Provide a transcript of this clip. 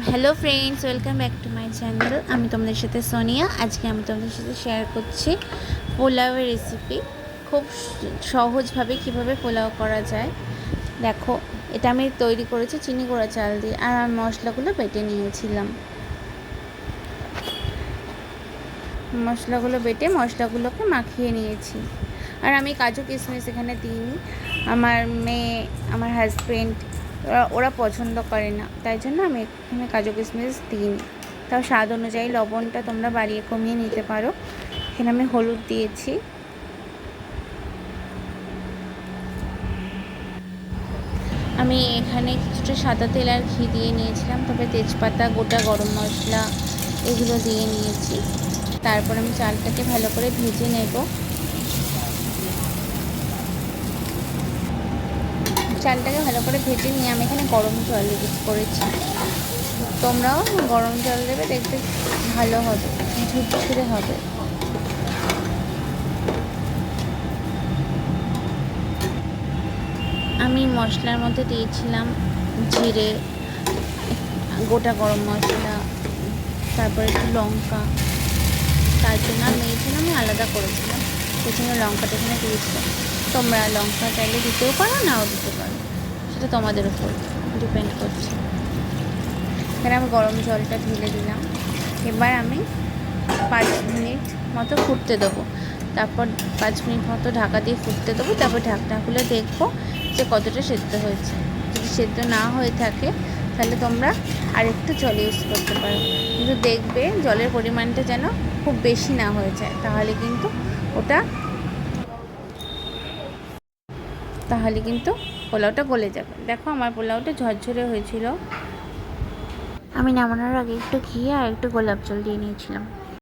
Hello friends, welcome back to my channel. আমি তোমাদের সাথে সোনিয়া। আজকে আমি তোমাদের সাথে শেয়ার করছি পোলাওয়ের রেসিপি। খুব সহজভাবে কিভাবে পোলাও করা যায়। দেখো, এটা আমি তৈরি করেছি চিনি গুঁড়া চাল দিয়ে, আর আমি মশলাগুলো বেটে নিয়েছিলাম। মশলাগুলোকে মাখিয়ে নিয়েছি। আর আমি কাজু কিশমিশ এখানে দিইনি। আমার মেয়ে, আমার হাজব্যান্ড ওরা পছন্দ করে না, তাই জন্য আমি এখানে কাজু কিশমিশ দিইনি। তাও স্বাদ অনুযায়ী লবণটা তোমরা বাড়িয়ে কমিয়ে নিতে পারো। এখানে আমি হলুদ দিয়েছি। আমি এখানে কিছুটা সাদা তেল আর ঘি দিয়ে নিয়েছিলাম, তবে তেজপাতা, গোটা গরম মশলা এগুলো দিয়ে নিয়েছি। তারপর আমি চালটাকে ভালো করে ভেজে নেব। চালটাকে ভালো করে ভেজে নিয়ে আমি এখানে গরম জল ইউজ করেছি। তোমরাও গরম জল দেবে, দেখবে ভালো হবে, ঝুরঝুরে হবে। আমি মশলার মধ্যে দিয়েছিলাম জিরে, গোটা গরম মশলা, তারপরে একটু লঙ্কা। তার জন্য আর মেয়ের জন্য আমি আলাদা করেছিলাম, সেই জন্য লঙ্কাটা এখানে দিয়েছিলাম। তোমরা লঙ্কা চাইলে দিতেও পারো, নাও দিতে পারো, সেটা তোমাদের উপর ডিপেন্ড করছে। এখানে আমি গরম জলটা ঢেলে দিলাম। এবার আমি 5 মিনিট মতো ফুটতে দেবো। তারপর 5 মিনিট মতো ঢাকা দিয়ে ফুটতে দেবো। তারপর ঢাকনা খুলে দেখবো যে কতটা সেদ্ধ হয়েছে। যদি সেদ্ধ না হয়ে থাকে তাহলে তোমরা আরেকটু জল ইউজ করতে পারো, কিন্তু দেখবে জলের পরিমাণটা যেন খুব বেশি না হয়ে যায়, তাহলে কিন্তু পোলাওটা গলে যাবে। দেখো, আমার পোলাওটা ঝরঝরে হয়েছিল। আমি নামানোর আগে একটু ঘি আর একটু গোলাপ জল দিয়ে নিয়েছিলাম।